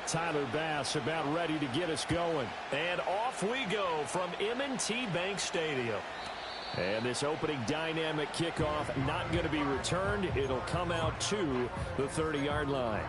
Tyler Bass about ready to get us going. And off we go from M&T Bank Stadium. And this opening dynamic kickoff not going to be returned. It'll come out to the 30-yard line.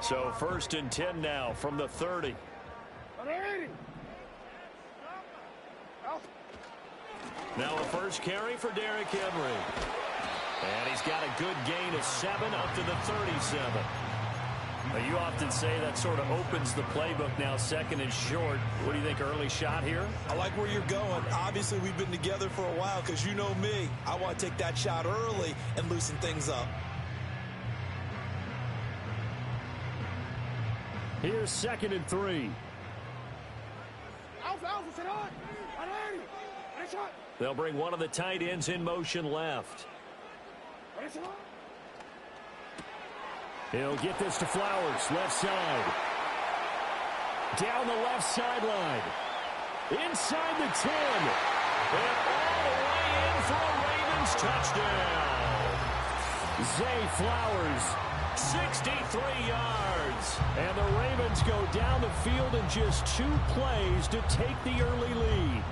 So 1st and 10 now from the 30. Now a first carry for Derrick Henry. And he's got a good gain of 7 up to the 37. Now you often say that sort of opens the playbook now, 2nd and short. What do you think, early shot here? I like where you're going. Obviously, we've been together for a while because you know me. I want to take that shot early and loosen things up. Here's 2nd and 3. They'll bring one of the tight ends in motion left. He'll get this to Flowers, left side. Down the left sideline. Inside the 10. And all the way in for a Ravens touchdown. Zay Flowers, 63 yards. and the Ravens go down the field in just 2 plays to take the early lead.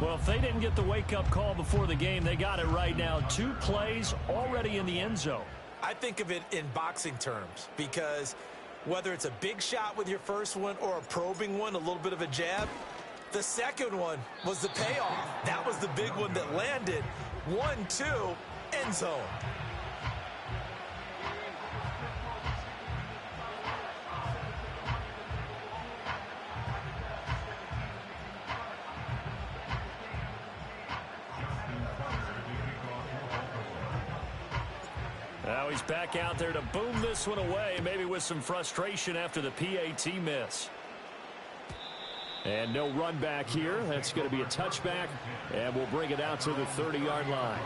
Well, if they didn't get the wake-up call before the game, they got it right now. 2 plays already in the end zone. I think of it in boxing terms because whether it's a big shot with your first one or a probing one, a little bit of a jab, the second one was the payoff. That was the big one that landed. 1-2, end zone. Now he's back out there to boom this one away, maybe with some frustration after the PAT miss. And no run back here. That's going to be a touchback, and we'll bring it out to the 30-yard line.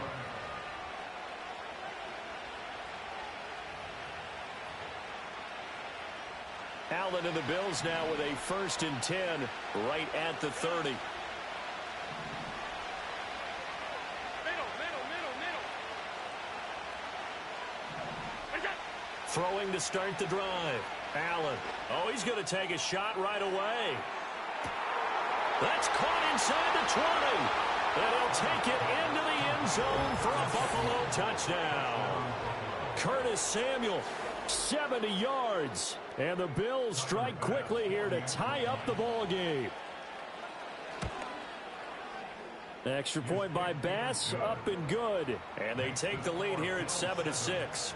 Allen and the Bills now with a 1st and 10 right at the 30. Throwing to start the drive. Allen. Oh, he's going to take a shot right away. That's caught inside the 20. And he'll take it into the end zone for a Buffalo touchdown. Curtis Samuel, 70 yards. And the Bills strike quickly here to tie up the ball game. Extra point by Bass, up and good. And they take the lead here at 7-6.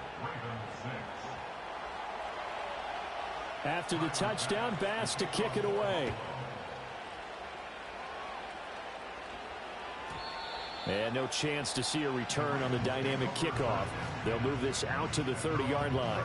After the touchdown, Bass to kick it away. And no chance to see a return on the dynamic kickoff. They'll move this out to the 30-yard line.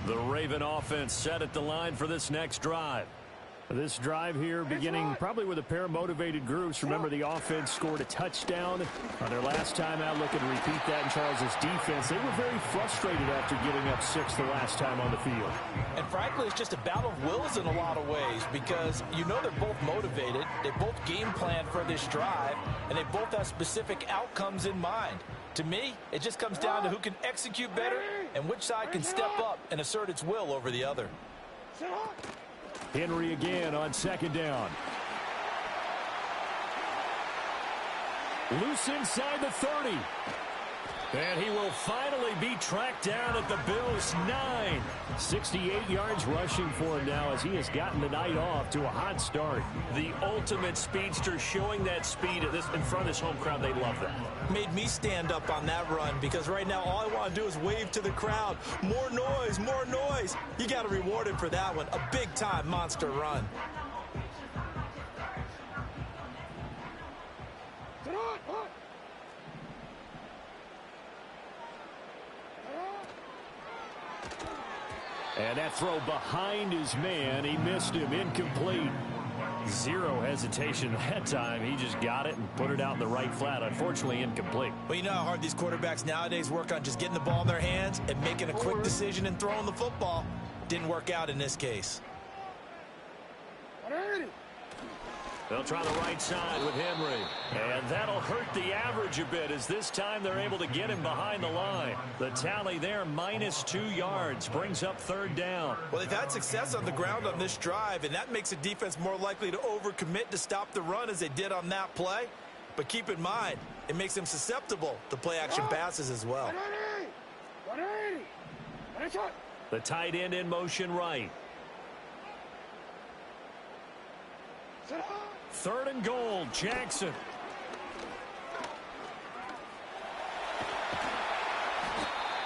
The Raven offense set at the line for this next drive. This drive here beginning probably with a pair of motivated groups. Remember, the offense scored a touchdown on their last time out. Looking to repeat that in Charles's defense. They were very frustrated after giving up 6 the last time on the field. And frankly, it's just a battle of wills in a lot of ways because you know they're both motivated. They both game plan for this drive, and they both have specific outcomes in mind. To me, it just comes down to who can execute better and which side can step up and assert its will over the other. Henry again on 2nd down. Loose inside the 30. And he will finally be tracked down at the Bills' 9. 68 yards rushing for him now as he has gotten the night off to a hot start. The ultimate speedster, showing that speed in front of this home crowd. They love that. Made me stand up on that run because right now all I want to do is wave to the crowd. More noise, more noise. You got to reward him for that one. A big-time monster run. And that throw behind his man, he missed him, incomplete. Zero hesitation that time. He just got it and put it out in the right flat. Unfortunately, incomplete. Well, you know how hard these quarterbacks nowadays work on just getting the ball in their hands and making a quick decision and throwing the football. Didn't work out in this case. They'll try the right side with Henry. And that'll hurt the average a bit as this time they're able to get him behind the line. The tally there, -2 yards, brings up 3rd down. Well, they've had success on the ground on this drive, and that makes a defense more likely to overcommit to stop the run as they did on that play. But keep in mind, it makes them susceptible to play-action passes as well. The tight end in motion right. 3rd and goal, Jackson.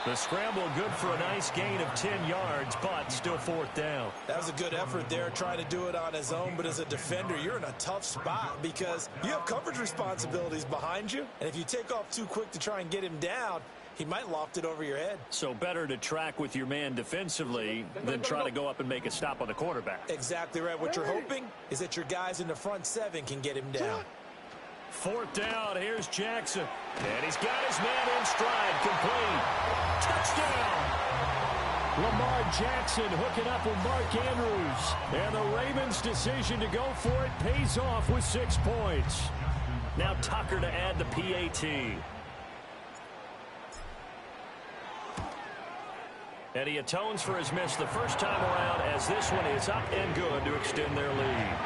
The scramble good for a nice gain of 10 yards, but still 4th down. That was a good effort there, trying to do it on his own, but as a defender, you're in a tough spot because you have coverage responsibilities behind you, and if you take off too quick to try and get him down, he might loft it over your head. So better to track with your man defensively than try to go up and make a stop on the quarterback. Exactly right. What you're hoping is that your guys in the front 7 can get him down. 4th down, here's Jackson. And he's got his man in stride, complete. Touchdown! Lamar Jackson hooking up with Mark Andrews. And the Ravens' decision to go for it pays off with 6 points. Now Tucker to add the PAT. And he atones for his miss the first time around as this one is up and good to extend their lead.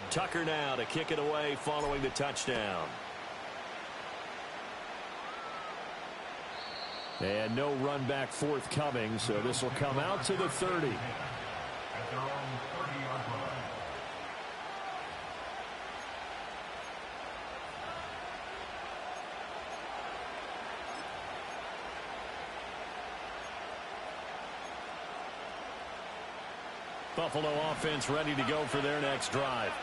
Tucker now to kick it away following the touchdown. And no run back forthcoming, so this will come out to the 30. Buffalo offense ready to go for their next drive.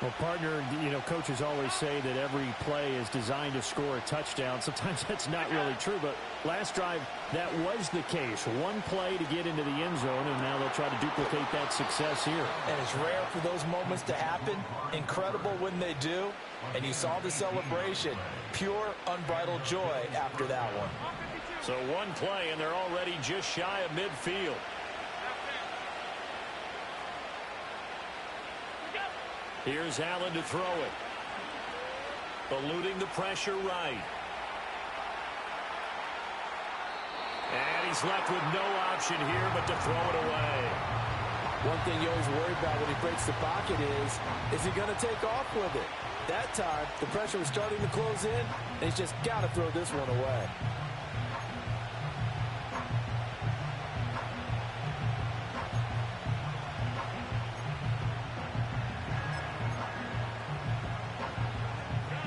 Well, partner, you know, coaches always say that every play is designed to score a touchdown. Sometimes that's not really true, but last drive, that was the case. One play to get into the end zone, and now they'll try to duplicate that success here. And it's rare for those moments to happen. Incredible when they do. And you saw the celebration. Pure, unbridled joy after that one. So one play, and they're already just shy of midfield. Here's Allen to throw it. Eluding the pressure right. And he's left with no option here but to throw it away. One thing you always worry about when he breaks the pocket is he going to take off with it? That time, the pressure was starting to close in, and he's just got to throw this one away.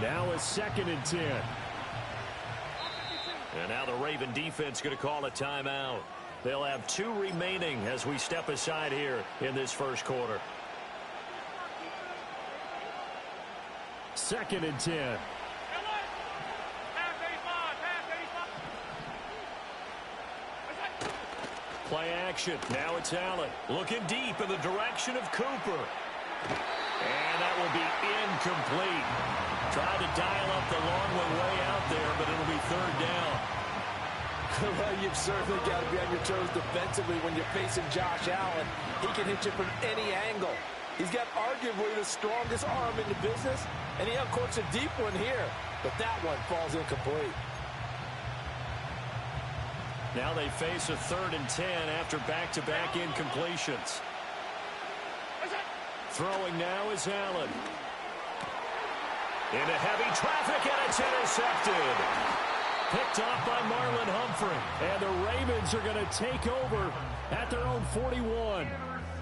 Now a 2nd and 10. And now the Raven defense going to call a timeout. They'll have 2 remaining as we step aside here in this first quarter. 2nd and 10. Play action. Now it's Allen. Looking deep in the direction of Cooper. And that will be incomplete. Tried to dial up the long one way out there, but it'll be 3rd down. Well, you've certainly got to be on your toes defensively when you're facing Josh Allen. He can hit you from any angle. He's got arguably the strongest arm in the business, and he uncorks a deep one here, but that one falls incomplete. Now they face a 3rd and 10 after back-to-back incompletions. Throwing now is Allen. Into heavy traffic, and it's intercepted. Picked off by Marlon Humphrey. And the Ravens are going to take over at their own 41.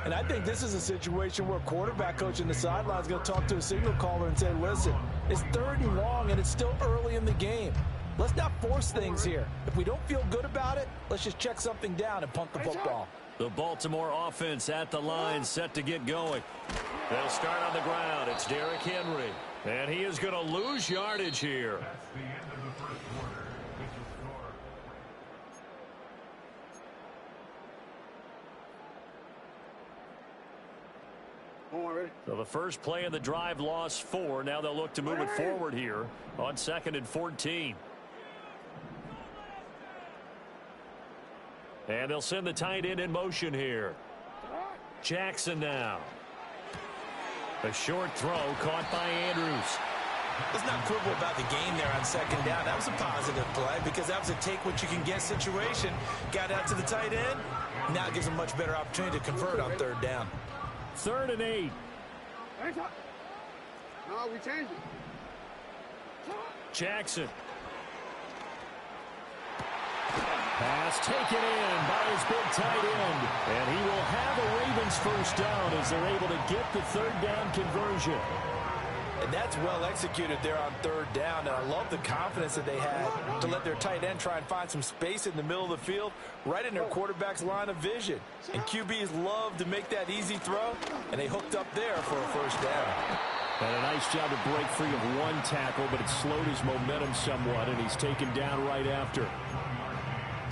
And I think this is a situation where a quarterback coach in the sideline is going to talk to a signal caller and say, listen, it's 3rd and long, and it's still early in the game. Let's not force things here. If we don't feel good about it, let's just check something down and punt the football. The Baltimore offense at the line, set to get going. They'll start on the ground. It's Derrick Henry. And he is going to lose yardage here. That's the end of the first quarter. So the first play of the drive lost 4. Now they'll look to move it forward here on 2nd and 14. And they'll send the tight end in motion here. Jackson now. A short throw caught by Andrews. Let's not quibble about the game there on 2nd down. That was a positive play because that was a take-what-you-can-get situation. Got out to the tight end. Now it gives a much better opportunity to convert on 3rd down. 3rd and 8. No, we changed it. Jackson. Pass taken in by his big tight end. And he will have a Ravens first down as they're able to get the 3rd down conversion. And that's well executed there on 3rd down. And I love the confidence that they had to let their tight end try and find some space in the middle of the field, right in their quarterback's line of vision. And QBs love to make that easy throw, and they hooked up there for a first down. And a nice job to break free of one tackle, but it slowed his momentum somewhat, and he's taken down right after.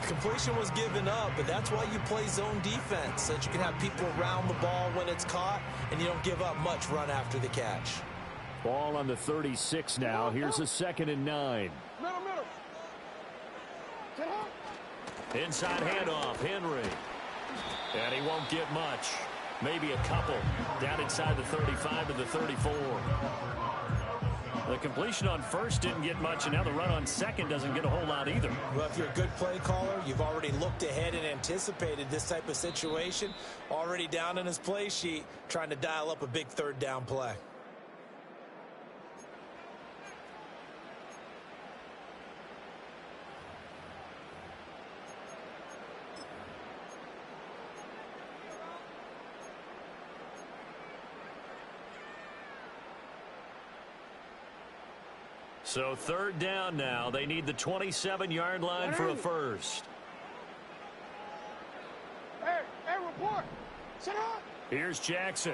Completion was given up, but that's why you play zone defense, so that you can have people around the ball when it's caught, and you don't give up much run after the catch. Ball on the 36 now. Here's a 2nd and 9. Inside handoff, Henry. And he won't get much. Maybe a couple. Down inside the 35 to the 34. The completion on 1st didn't get much, and now the run on 2nd doesn't get a whole lot either. Well, if you're a good play caller, you've already looked ahead and anticipated this type of situation. Already down in his play sheet, trying to dial up a big 3rd down play. So 3rd down now. They need the 27-yard line for a first. Hey, report. Sit up. Here's Jackson.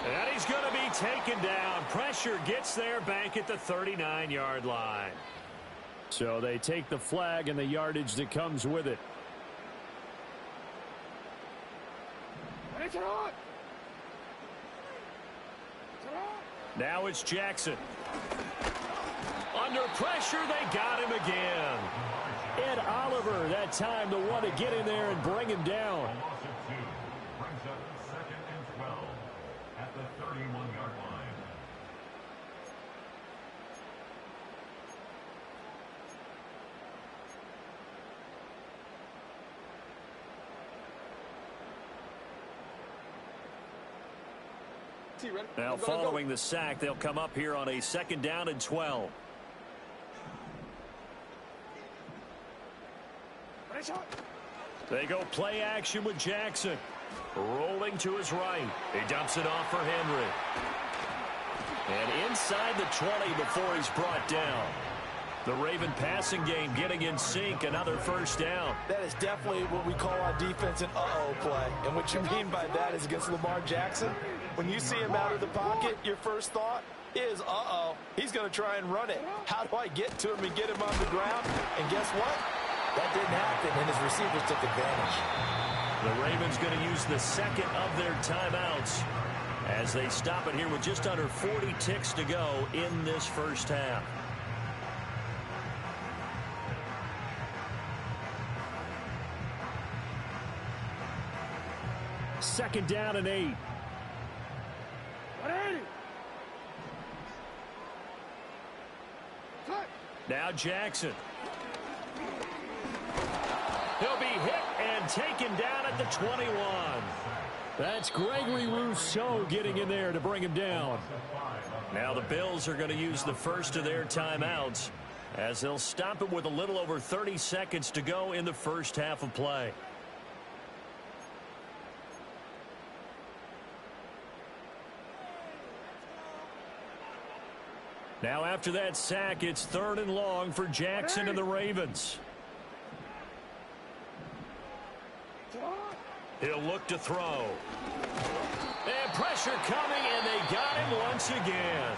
And he's going to be taken down. Pressure gets there back at the 39-yard line. So they take the flag and the yardage that comes with it. Now it's Jackson. Under pressure, they got him again. Ed Oliver, that time the one to get in there and bring him down. Loss of 2 brings up 2nd and 12 at the 31-yard line. Now following the sack, they'll come up here on a 2nd down and 12. They go play action with Jackson. Rolling to his right. He dumps it off for Henry. And inside the 20 before he's brought down. The Raven passing game getting in sync. Another first down. That is definitely what we call our defense an uh-oh play. And what you mean by that is against Lamar Jackson. When you see him out of the pocket, your first thought is, uh-oh, he's going to try and run it. How do I get to him and get him on the ground? And guess what? That didn't happen, and his receivers took advantage. The Ravens going to use the 2nd of their timeouts as they stop it here with just under 40 ticks to go in this first half. Second down and 8. Now Jackson. He'll be hit and taken down at the 21. That's Gregory Rousseau getting in there to bring him down. Now the Bills are going to use the first of their timeouts as they'll stop it with a little over 30 seconds to go in the first half of play. Now after that sack, it's 3rd and long for Jackson and the Ravens. He'll look to throw. And pressure coming, and they got him once again.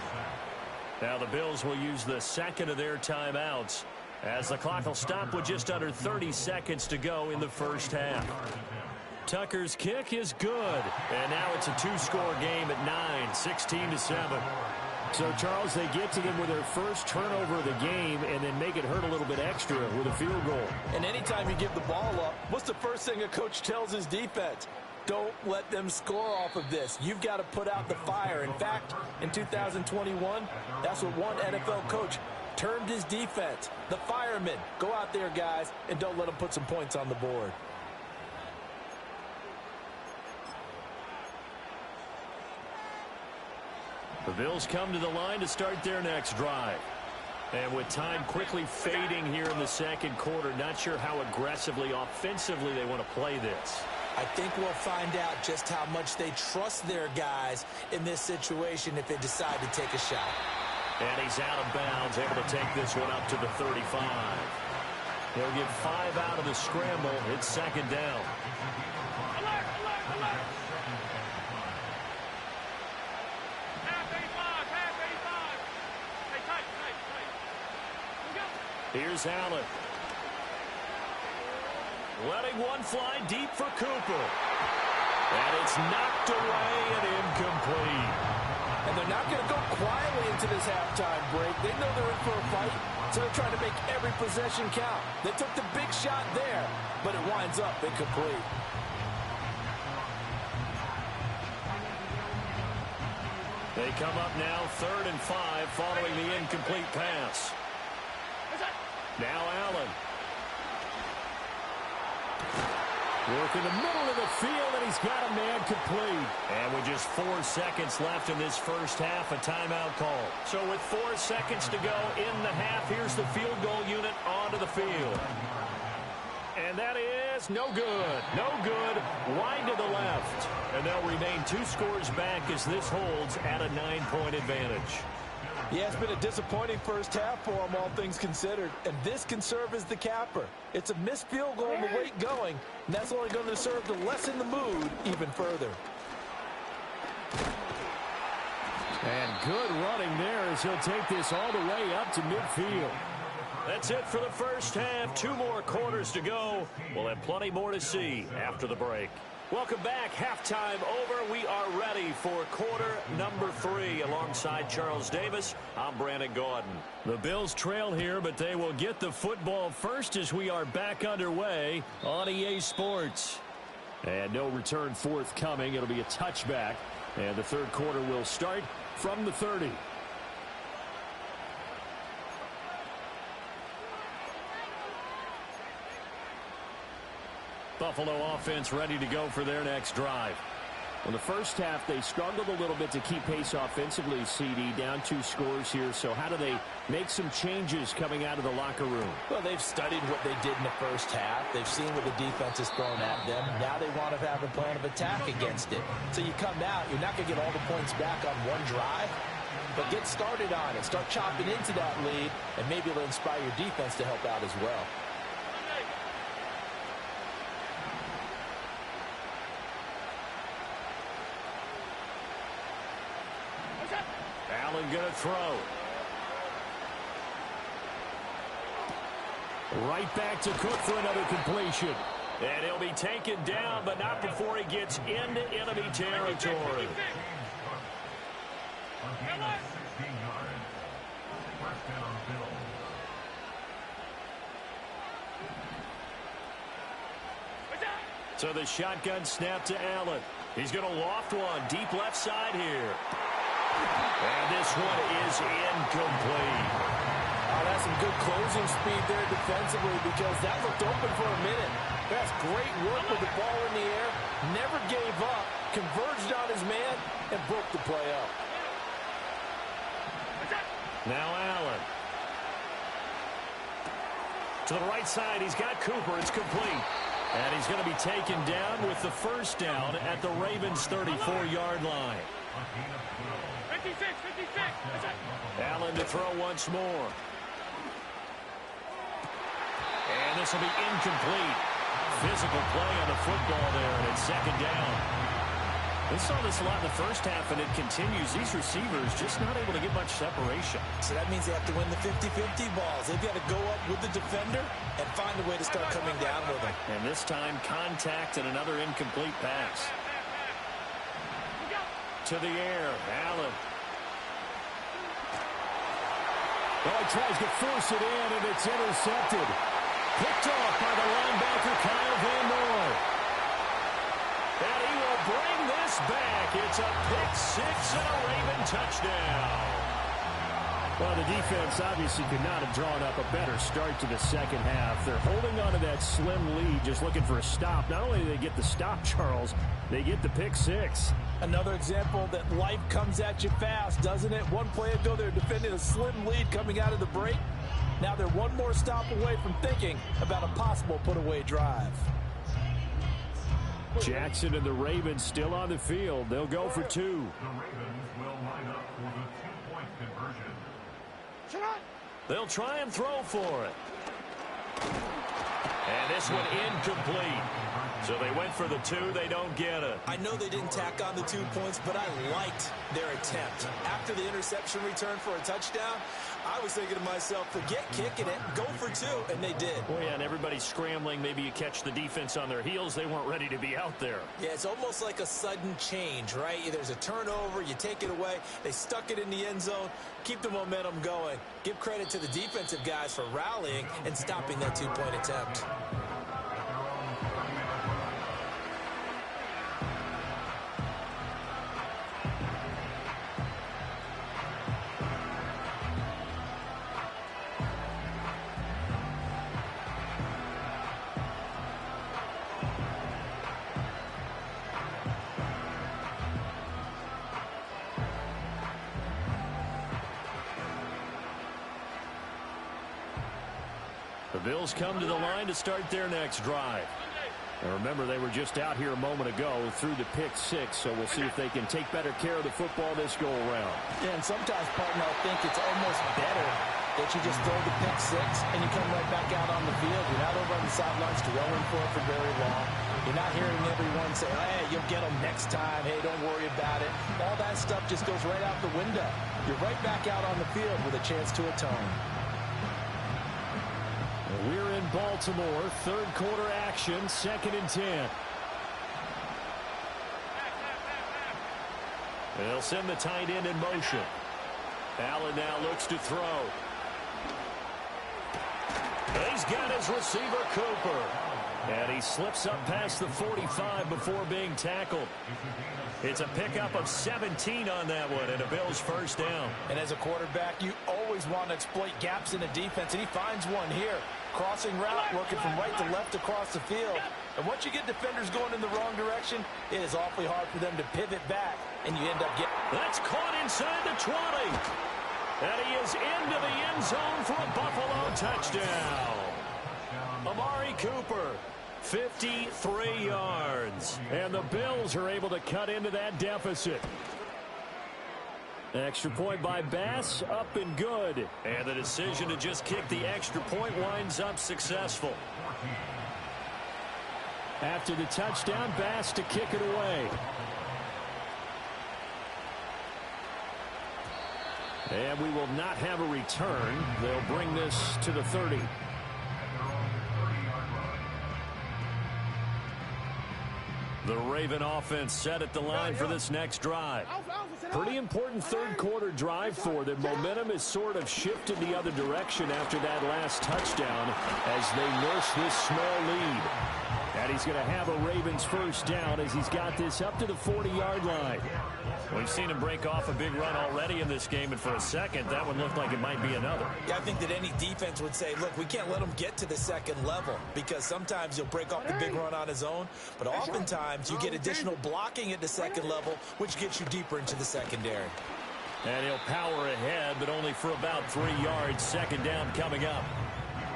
Now the Bills will use the second of their timeouts as the clock will stop with just under 30 seconds to go in the first half. Tucker's kick is good, and now it's a two-score game at 9, 16-7. So, Charles, they get to them with their first turnover of the game and then make it hurt a little bit extra with a field goal. And anytime you give the ball up, what's the first thing a coach tells his defense? Don't let them score off of this. You've got to put out the fire. In fact, in 2021, that's what one NFL coach termed his defense. The firemen. Go out there, guys, and don't let them put some points on the board. The Bills come to the line to start their next drive. And with time quickly fading here in the second quarter, not sure how aggressively, offensively they want to play this. I think we'll find out just how much they trust their guys in this situation if they decide to take a shot. And he's out of bounds, able to take this one up to the 35. He'll get 5 out of the scramble. It's 2nd down. Alert, alert, alert. Here's Allen. Letting one fly deep for Cooper. And it's knocked away and incomplete. And they're not going to go quietly into this halftime break. They know they're in for a fight, so they're trying to make every possession count. They took the big shot there, but it winds up incomplete. They come up now 3rd and 5 following the incomplete pass. Now Allen. Work in the middle of the field, and he's got a man complete. And with just 4 seconds left in this first half, a timeout call. So with 4 seconds to go in the half, here's the field goal unit onto the field. And that is no good. No good. Wide to the left. And they'll remain 2 scores back as this holds at a 9-point advantage. Yeah, it's been a disappointing first half for them, all things considered. And this can serve as the capper. It's a missed field goal and the rate going, and that's only going to serve to lessen the mood even further. And good running there as he'll take this all the way up to midfield. That's it for the first half. 2 more quarters to go. We'll have plenty more to see after the break. Welcome back. Halftime over. We are ready for quarter number 3. Alongside Charles Davis, I'm Brandon Gaudin. The Bills trail here, but they will get the football first as we are back underway on EA Sports. And no return forthcoming. It'll be a touchback. And the third quarter will start from the 30. Buffalo offense ready to go for their next drive. In the first half, they struggled a little bit to keep pace offensively, CD, down 2 scores here. So how do they make some changes coming out of the locker room? Well, they've studied what they did in the first half. They've seen what the defense has thrown at them. Now they want to have a plan of attack against it. So you come out, you're not going to get all the points back on one drive, but get started on it. Start chopping into that lead, and maybe it'll inspire your defense to help out as well. Allen going to throw. Right back to Cook for another completion. And he'll be taken down, but not before he gets into enemy territory. So the shotgun snap to Allen. He's going to loft one deep left side here. And this one is incomplete. Oh, that's some good good closing speed there defensively because that looked open for a minute. That's great work with the ball in the air. Never gave up. Converged on his man and broke the play up. Now Allen. To the right side, he's got Cooper. It's complete. And he's going to be taken down with the first down at the Ravens' 34-yard line. 56. Allen to throw once more. And this will be incomplete. Physical play on the football there, and it's second down. We saw this a lot in the first half, and it continues. These receivers just not able to get much separation. So that means they have to win the 50-50 balls. They've got to go up with the defender and find a way to start coming down with him. And this time, contact and another incomplete pass. To the air, Allen. Well, he tries to force it in, and it's intercepted. Picked off by the linebacker, Kyle Van Noy. And he will bring this back. It's a pick six and a Raven touchdown. Well, the defense obviously could not have drawn up a better start to the second half. They're holding on to that slim lead, just looking for a stop. Not only do they get the stop, Charles, they get the pick six. Another example that life comes at you fast, doesn't it? One play ago, they're defending a slim lead coming out of the break. Now they're one more stop away from thinking about a possible put-away drive. Jackson and the Ravens still on the field. They'll go for two. The Ravens will line up for the two-point conversion. They'll try and throw for it. And this one incomplete. So they went for the two. They don't get it. I know they didn't tack on the 2 points, but I liked their attempt. After the interception return for a touchdown, I was thinking to myself, forget kicking it, go for two, and they did. Oh, yeah, and everybody's scrambling. Maybe you catch the defense on their heels. They weren't ready to be out there. Yeah, it's almost like a sudden change, right? There's a turnover, you take it away. They stuck it in the end zone. Keep the momentum going. Give credit to the defensive guys for rallying and stopping that two-point attempt. The Bills come to the line to start their next drive. And remember, they were just out here a moment ago through the pick six, so we'll see if they can take better care of the football this go-around. Yeah, and sometimes, partner, I think it's almost better that you just throw the pick six and you come right back out on the field. You're not over on the sidelines dwelling for very long. You're not hearing everyone say, hey, you'll get them next time. Hey, don't worry about it. All that stuff just goes right out the window. You're right back out on the field with a chance to atone. We're in Baltimore, third quarter action, 2nd and 10. They'll send the tight end in motion. Allen now looks to throw. He's got his receiver, Cooper. And he slips up past the 45 before being tackled. It's a pickup of 17 on that one, and a Bills first down. And as a quarterback, you always want to exploit gaps in the defense, and he finds one here. Crossing route, working from right to left across the field. And once you get defenders going in the wrong direction, it is awfully hard for them to pivot back, and you end up getting... That's caught inside the 20. And he is into the end zone for a Buffalo touchdown. Amari Cooper, 53 yards. And the Bills are able to cut into that deficit. Extra point by Bass, up and good. And the decision to just kick the extra point winds up successful. After the touchdown, Bass to kick it away. And we will not have a return. They'll bring this to the 30. The Raven offense set at the line for this next drive. Pretty important third quarter drive for them. Momentum has sort of shifted the other direction after that last touchdown as they nurse this small lead. And he's going to have a Ravens first down as he's got this up to the 40-yard line. We've seen him break off a big run already in this game, and for a second, that one looked like it might be another. Yeah, I think that any defense would say, look, we can't let him get to the second level because sometimes he'll break off the big run on his own, but oftentimes you get additional blocking at the second level, which gets you deeper into the secondary. And he'll power ahead, but only for about 3 yards. Second down coming up.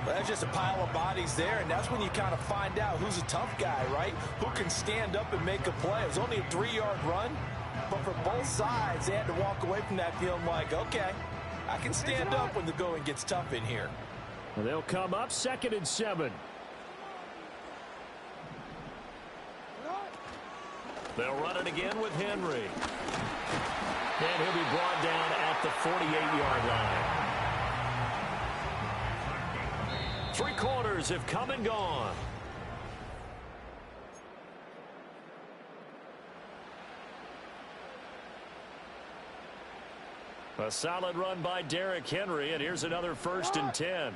Well, that's just a pile of bodies there, and that's when you kind of find out who's a tough guy, right? Who can stand up and make a play. It was only a 3-yard run, but for both sides, they had to walk away from that feeling like, okay, I can stand up when the going gets tough in here. Well, they'll come up 2nd and 7. They'll run it again with Henry. And he'll be brought down at the 48-yard line. 3 quarters have come and gone. A solid run by Derrick Henry, and here's another 1st and 10.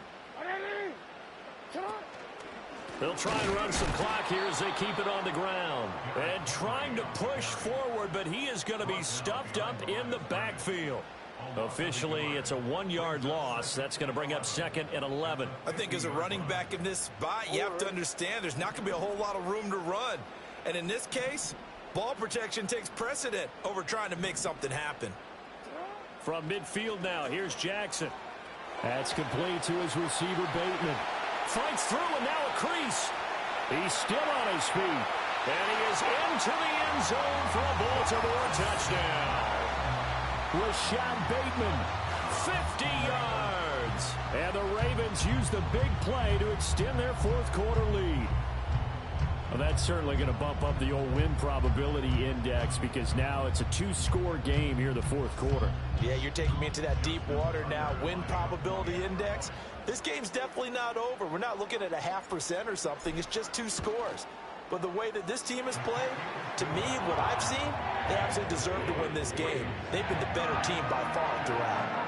They'll try and run some clock here as they keep it on the ground. And trying to push forward, but he is going to be stuffed up in the backfield. Officially, it's a 1-yard loss. That's going to bring up 2nd and 11. I think as a running back in this spot, you have to understand there's not going to be a whole lot of room to run. And in this case, ball protection takes precedent over trying to make something happen. From midfield now, here's Jackson. That's complete to his receiver, Bateman. Fights through, and now a crease. He's still on his feet. And he is into the end zone for a Baltimore touchdown. Rashad Bateman, 50 yards. And the Ravens use the big play to extend their 4th quarter lead. Well, that's certainly going to bump up the old win probability index because now it's a 2-score game here in the 4th quarter. Yeah, you're taking me into that deep water now. Win probability index. This game's definitely not over. We're not looking at a 0.5% or something. It's just 2 scores. But the way that this team has played, to me, what I've seen, they absolutely deserve to win this game. They've been the better team by far throughout.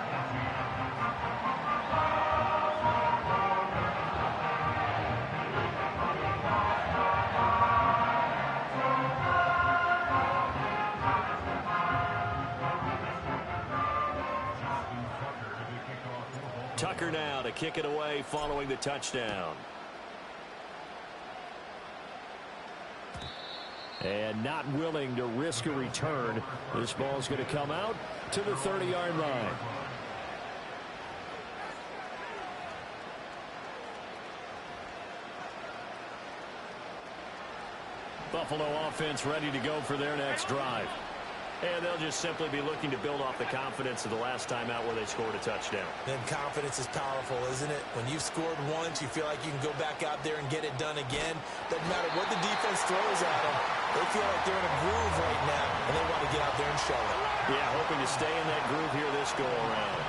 Tucker now to kick it away following the touchdown. And not willing to risk a return. This ball's going to come out to the 30-yard line. Buffalo offense ready to go for their next drive. And they'll just simply be looking to build off the confidence of the last time out where they scored a touchdown. Then confidence is powerful, isn't it? When you've scored once, you feel like you can go back out there and get it done again. Doesn't matter what the defense throws at them. They feel like they're in a groove right now, and they want to get out there and show it. Yeah, hoping to stay in that groove here this go-around.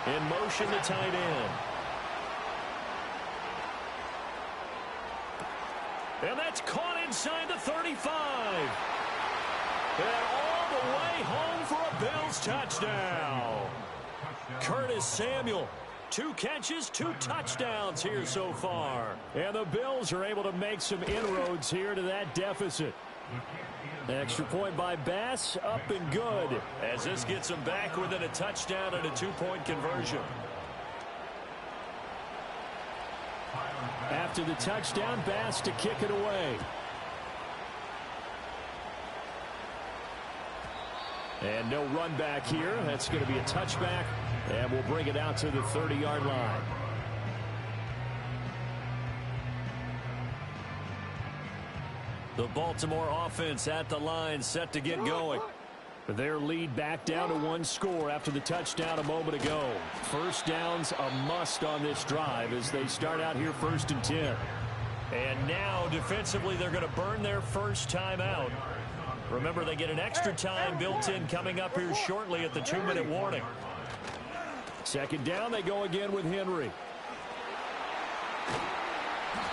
In motion, the tight end. And that's caught inside the 35. And all the way home for a Bills touchdown. Curtis Samuel, 2 catches, 2 touchdowns here so far. And the Bills are able to make some inroads here to that deficit. Extra point by Bass, up and good. As this gets them back within a touchdown and a 2-point conversion. After the touchdown, Bass to kick it away. And no run back here. That's going to be a touchback. And we'll bring it out to the 30-yard line. The Baltimore offense at the line, set to get going. Their lead back down to 1 score after the touchdown a moment ago. First down's a must on this drive as they start out here 1st and 10. And now defensively they're going to burn their first time out. Remember, they get an extra time built in coming up here shortly at the 2-minute warning. 2nd down, they go again with Henry.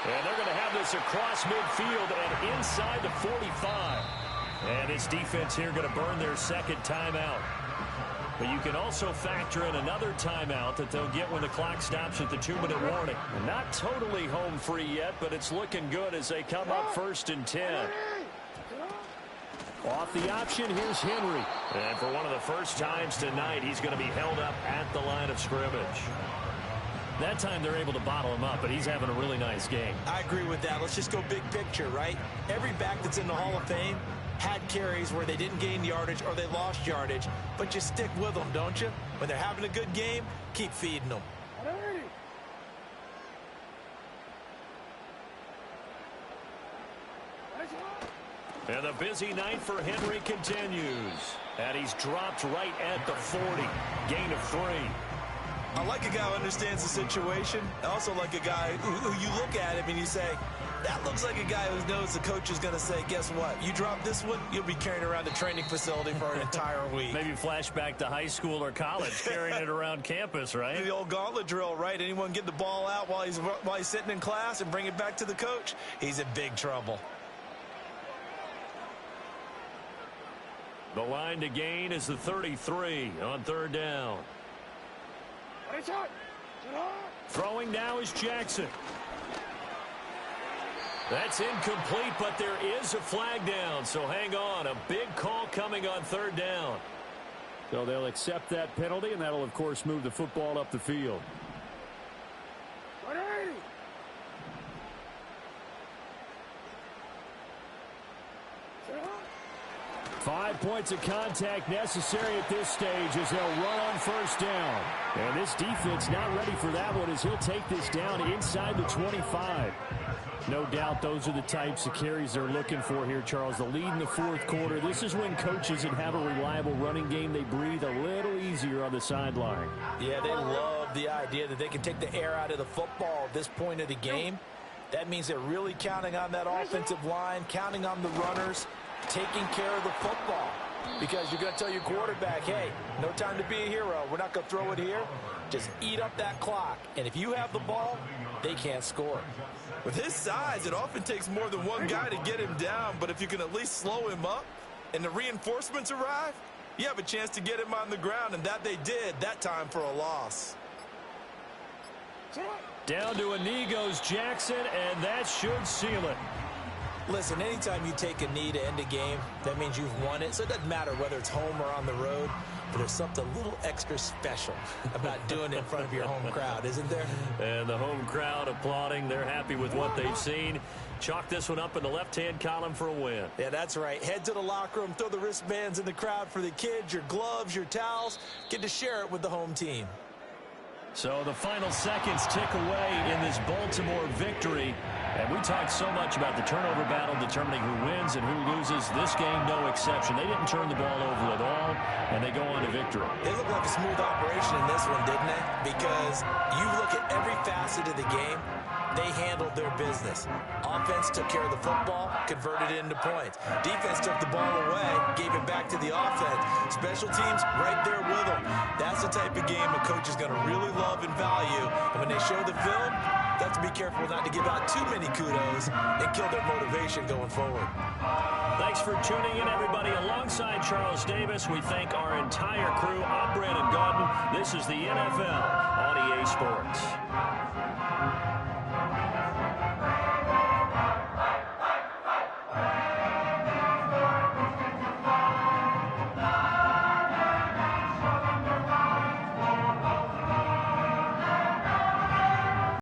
And they're going to have this across midfield and inside the 45. And this defense here going to burn their 2nd timeout. But you can also factor in another timeout that they'll get when the clock stops at the 2-minute warning. Not totally home free yet, but it's looking good as they come up 1st and 10. Off the option, here's Henry. And for one of the first times tonight, he's going to be held up at the line of scrimmage. That time they're able to bottle him up, but he's having a really nice game. I agree with that. Let's just go big picture, right? Every back that's in the Hall of Fame had carries where they didn't gain yardage or they lost yardage, but you stick with them, don't you? When they're having a good game, keep feeding them. And the busy night for Henry continues. And he's dropped right at the 40. Gain of 3. I like a guy who understands the situation. I also like a guy who you look at him and you say, that looks like a guy who knows the coach is going to say, guess what? You drop this one, you'll be carrying around the training facility for an entire week. Maybe flashback to high school or college, carrying it around campus, right? The old gauntlet drill, right? Anyone get the ball out while he's sitting in class and bring it back to the coach? He's in big trouble. The line to gain is the 33 on 3rd down. Throwing now is Jackson. That's incomplete, but there is a flag down, so hang on. A big call coming on 3rd down. So they'll accept that penalty, and that'll, of course, move the football up the field. 5 points of contact necessary at this stage as they'll run on 1st down. And this defense not ready for that one as he'll take this down inside the 25. No doubt those are the types of carries they're looking for here, Charles. The lead in the 4th quarter. This is when coaches that have a reliable running game, they breathe a little easier on the sideline. Yeah, they love the idea that they can take the air out of the football at this point of the game. That means they're really counting on that offensive line, counting on the runners, taking care of the football. Because you're going to tell your quarterback, hey, no time to be a hero. We're not going to throw it here. Just eat up that clock. And if you have the ball, they can't score. With his size, it often takes more than one guy to get him down. But if you can at least slow him up and the reinforcements arrive, you have a chance to get him on the ground. And that they did, that time for a loss. Down to a knee goes Jackson, and that should seal it. Listen, anytime you take a knee to end a game, that means you've won it. So it doesn't matter whether it's home or on the road, but there's something a little extra special about doing it in front of your home crowd, isn't there? And the home crowd applauding. They're happy with what they've seen. Chalk this one up in the left-hand column for a win. Yeah, that's right. Head to the locker room, throw the wristbands in the crowd for the kids, your gloves, your towels. Get to share it with the home team. So the final seconds tick away in this Baltimore victory. And we talked so much about the turnover battle determining who wins and who loses. This game, no exception. They didn't turn the ball over at all, and they go on to victory. They look like a smooth operation in this one, didn't they? Because you look at every facet of the game, they handled their business. Offense took care of the football, converted it into points. Defense took the ball away, gave it back to the offense. Special teams right there with them. That's the type of game a coach is going to really love and value. And when they show the film, they have to be careful not to give out too many kudos and kill their motivation going forward. Thanks for tuning in, everybody. Alongside Charles Davis, we thank our entire crew. I'm Brandon Gaudin. This is the NFL on EA Sports.